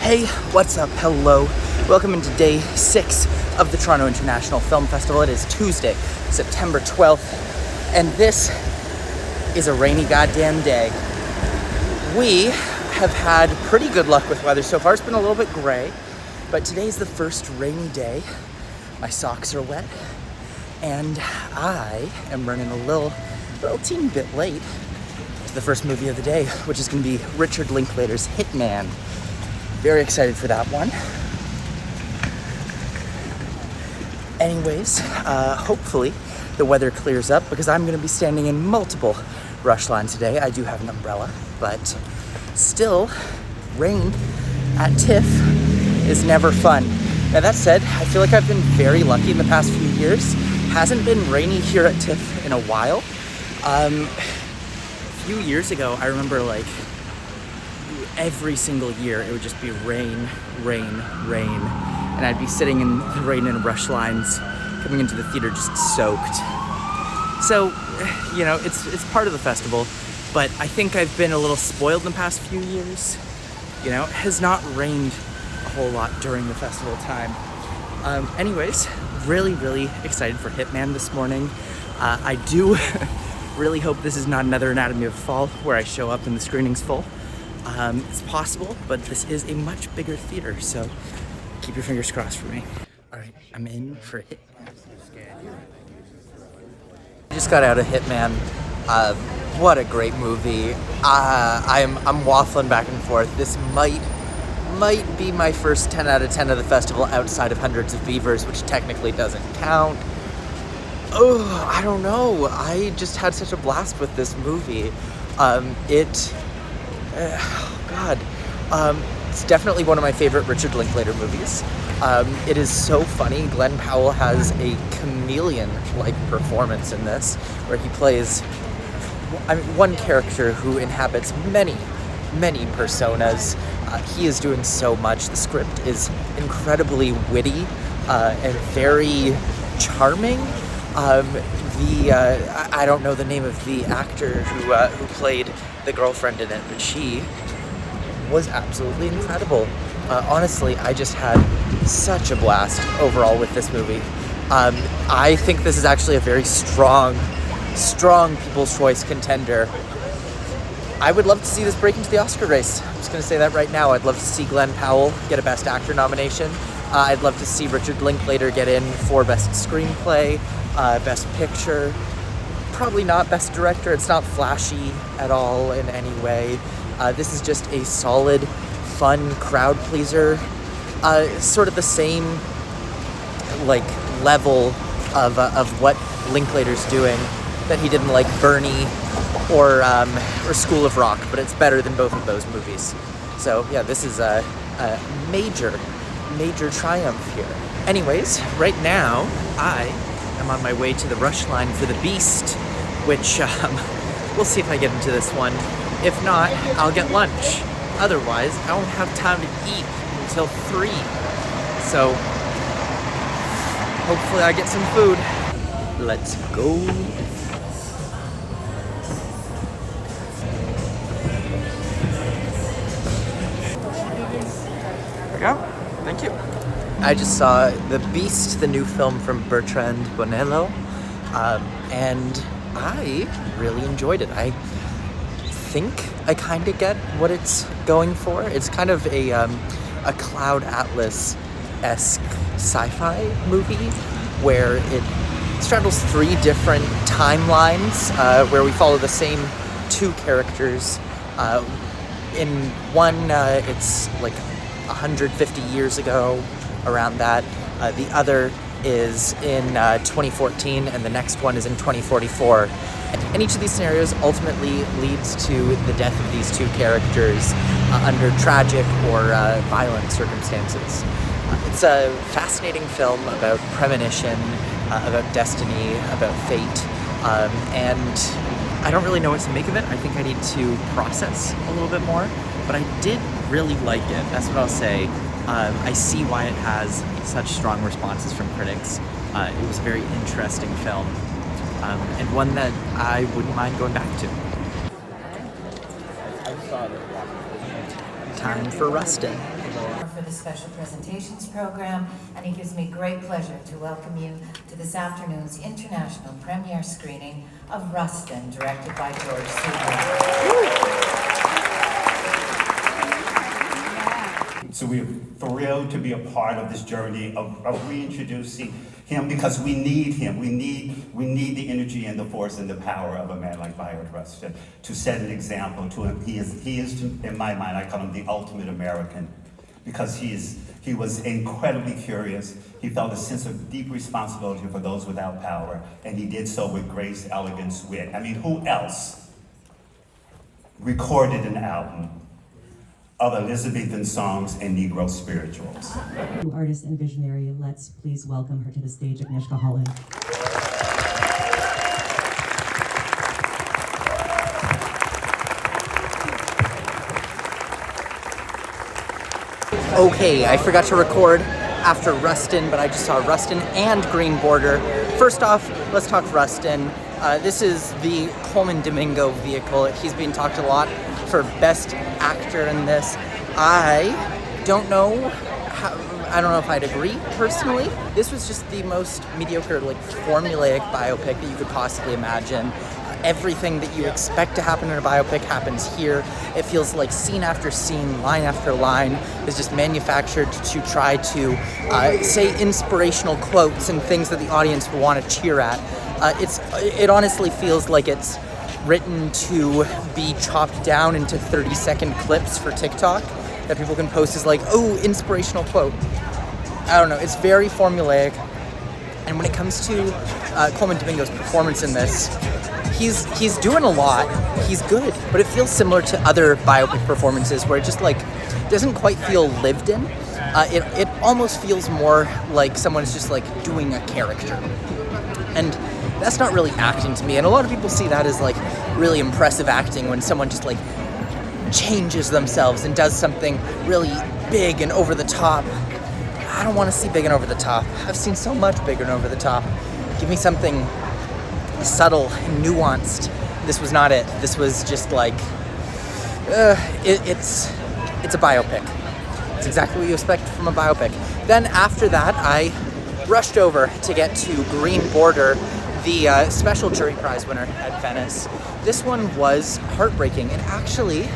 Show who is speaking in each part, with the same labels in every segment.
Speaker 1: Hey, what's up? Hello. Welcome into day 6 of the Toronto International Film Festival. It is Tuesday, September 12th, and this is a rainy goddamn day. We have had pretty good luck with weather so far. It's been a little bit gray, but today's the first rainy day. My socks are wet, and I am running a little teeny bit late to the first movie of the day, which is going to be Richard Linklater's Hitman. Very excited for that one. Anyways, hopefully the weather clears up because I'm going to be standing in multiple rush lines today. I do have an umbrella, but still, rain at TIFF is never fun. Now that said, I feel like I've been very lucky in the past few years. Hasn't been rainy here at TIFF in a while. A few years ago, I remember every single year it would just be rain, and I'd be sitting in the rain in rush lines coming into the theater just soaked. So, you know, it's part of the festival, but I think I've been a little spoiled in the past few years. You know, it has not rained a whole lot during the festival time. Anyways, really excited for Hitman this morning. I do really hope this is not another Anatomy of a Fall where I show up and the screening's full. It's possible, but this is a much bigger theater, so keep your fingers crossed for me. All right, I'm in for Hitman. I just got out of Hitman. What a great movie. I'm waffling back and forth. This might be my first 10 out of 10 of the festival outside of Hundreds of Beavers, which technically doesn't count. Oh, I don't know. I just had such a blast with this movie. It's definitely one of my favorite Richard Linklater movies. It is so funny. Glenn Powell has a chameleon-like performance in this, where he plays one character who inhabits many personas. He is doing so much. The script is incredibly witty and very charming. I don't know the name of the actor who played the girlfriend in it, but she was absolutely incredible. Honestly, I just had such a blast overall with this movie. I think this is actually a very strong People's Choice contender. I would love to see this break into the Oscar race. I'm just going to say that right now. I'd love to see Glenn Powell get a Best Actor nomination. I'd love to see Richard Linklater get in for Best Screenplay, Best Picture. Probably not Best Director. It's not flashy at all in any way. This is just a solid, fun crowd pleaser. Sort of the same level of what Linklater's doing that he did in Bernie or School of Rock, but it's better than both of those movies. So yeah, this is a major triumph here. Anyways, right now I am on my way to the rush line for The Beast, which we'll see if I get into this one. If not, I'll get lunch. Otherwise, I won't have time to eat until 3. So hopefully I get some food. Let's go. There we go. Thank you. I just saw The Beast, the new film from Bertrand Bonello, and I really enjoyed it. I think I kind of get what it's going for. It's kind of a Cloud Atlas-esque sci-fi movie where it straddles 3 different timelines where we follow the same 2 characters. In one, it's 150 years ago, around that. The other is in 2014, and the next one is in 2044. And each of these scenarios ultimately leads to the death of these 2 characters under tragic or violent circumstances. It's a fascinating film about premonition, about destiny, about fate, and I don't really know what to make of it. I think I need to process a little bit more, but I did really like it. That's what I'll say. I see why it has such strong responses from critics. It was a very interesting film, and one that I wouldn't mind going back to. Time for Rustin.
Speaker 2: the Special Presentations Program, and it gives me great pleasure to welcome you to this afternoon's international premiere screening of Rustin, directed by George Segal.
Speaker 3: So we're thrilled to be a part of this journey of reintroducing him, because we need him. We need the energy and the force and the power of a man like Bayard Rustin to set an example to him. He is, in my mind, I call him the ultimate American, because he was incredibly curious. He felt a sense of deep responsibility for those without power, and he did so with grace, elegance, wit. I mean, who else recorded an album of Elizabethan songs and Negro spirituals?
Speaker 4: Artist and visionary, let's please welcome her to the stage, Agnieszka Holland.
Speaker 1: Okay, I forgot to record after Rustin, but I just saw Rustin and Green Border. First off, let's talk Rustin. This is the Coleman Domingo vehicle. He's being talked a lot for Best Actor in this. I don't know if I'd agree personally. This was just the most mediocre, like, formulaic biopic that you could possibly imagine. Everything that you expect to happen in a biopic happens here. It feels like scene after scene, line after line is just manufactured to try to say inspirational quotes and things that the audience will want to cheer at. It honestly feels like it's written to be chopped down into 30-second clips for TikTok that people can post as like, oh, inspirational quote. I don't know, it's very formulaic. And when it comes to Coleman Domingo's performance in this, he's doing a lot. He's good, but it feels similar to other biopic performances where it just like doesn't quite feel lived in. It almost feels more like someone's just like doing a character. And that's not really acting to me. And a lot of people see that as like really impressive acting when someone just like changes themselves and does something really big and over the top. I don't want to see big and over the top. I've seen so much big and over the top. Give me something subtle and nuanced. This was not it. This was just like, it's a biopic. It's exactly what you expect from a biopic. Then after that, I rushed over to get to Green Border, the special jury prize winner at Venice. This one was heartbreaking, and actually,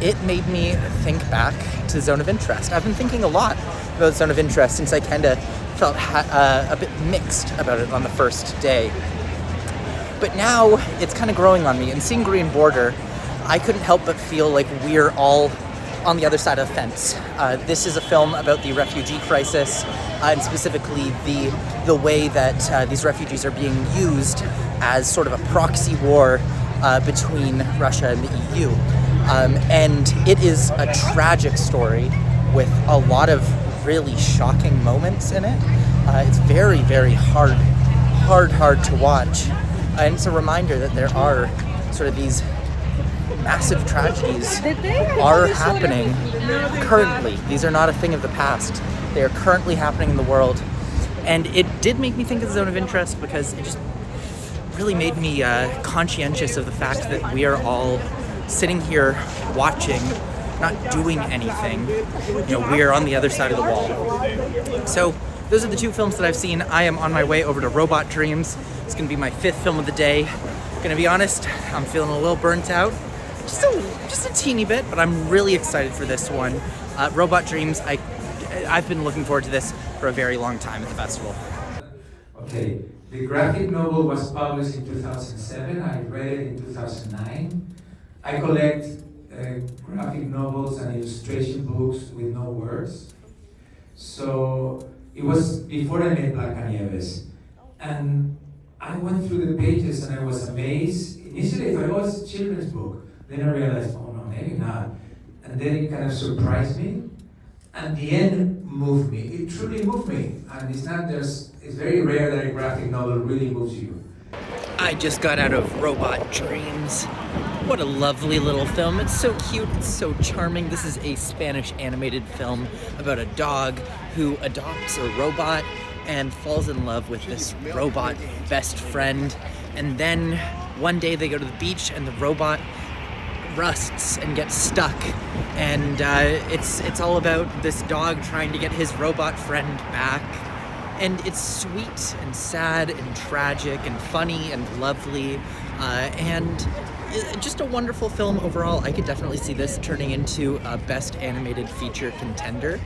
Speaker 1: it made me think back to Zone of Interest. I've been thinking a lot about Zone of Interest since I kind of felt a bit mixed about it on the first day. But now it's kind of growing on me, and seeing Green Border, I couldn't help but feel like we're all on the other side of the fence. This is a film about the refugee crisis, and specifically the way that these refugees are being used as sort of a proxy war between Russia and the EU. And it is a tragic story with a lot of really shocking moments in it. It's very, very hard to watch. And it's a reminder that there are sort of these massive tragedies are happening currently. These are not a thing of the past. They are currently happening in the world. And it did make me think of the Zone of Interest because it just really made me conscientious of the fact that we are all sitting here watching, not doing anything. You know, we are on the other side of the wall. So those are the two films that I've seen. I am on my way over to Robot Dreams. It's gonna be my 5th film of the day. Gonna be honest, I'm feeling a little burnt out. Just a teeny bit, but I'm really excited for this one. Robot Dreams, I've been looking forward to this for a very long time at the festival.
Speaker 5: Okay, the graphic novel was published in 2007. I read it in 2009. I collect graphic novels and illustration books with no words. So it was before I met Blancanieves. And I went through the pages and I was amazed. Initially I thought it was a children's book. Then I realized, oh no, maybe not. And then it kind of surprised me. And the end moved me. It truly moved me. And it's very rare that a graphic novel really moves you.
Speaker 1: I just got out of Robot Dreams. What a lovely little film. It's so cute, it's so charming. This is a Spanish animated film about a dog who adopts a robot and falls in love with this robot best friend. And then one day they go to the beach and the robot rusts and gets stuck, and it's all about this dog trying to get his robot friend back. And it's sweet and sad and tragic and funny and lovely, and just a wonderful film overall. I could definitely see this turning into a Best Animated Feature contender.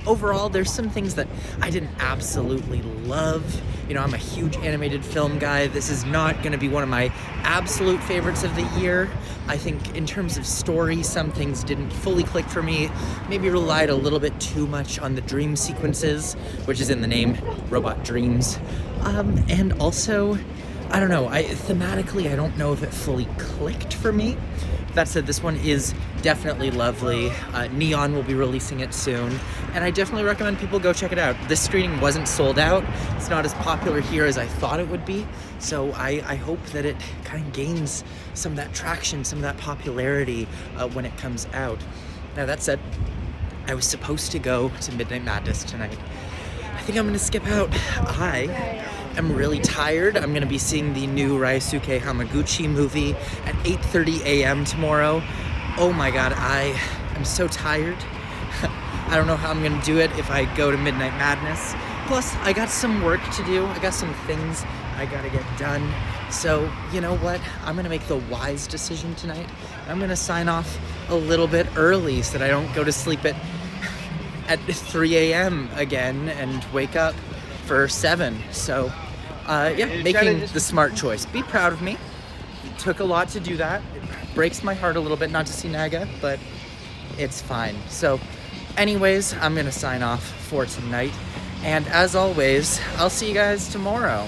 Speaker 1: Overall, there's some things that I didn't absolutely love. You know, I'm a huge animated film guy. This is not going to be one of my absolute favorites of the year. I think in terms of story, some things didn't fully click for me. Maybe relied a little bit too much on the dream sequences, which is in the name, Robot Dreams. And also, I don't know, thematically, I don't know if it fully clicked for me. That said, this one is definitely lovely. Neon will be releasing it soon, and I definitely recommend people go check it out. This screening wasn't sold out. It's not as popular here as I thought it would be, so I hope that it kind of gains some of that traction, some of that popularity when it comes out. Now, that said, I was supposed to go to Midnight Madness tonight. I think I'm gonna skip out. I am really tired. I'm gonna be seeing the new Ryosuke Hamaguchi movie at 8:30 a.m. tomorrow. Oh my god, I am so tired. I don't know how I'm gonna do it if I go to Midnight Madness. Plus, I got some work to do. I got some things I gotta get done. So, you know what? I'm gonna make the wise decision tonight. I'm gonna sign off a little bit early so that I don't go to sleep at 3 a.m. again and wake up for 7. So, yeah, making the smart choice. Be proud of me. It took a lot to do that. It breaks my heart a little bit not to see Naga, but it's fine. So, anyways, I'm gonna sign off for tonight. And as always, I'll see you guys tomorrow.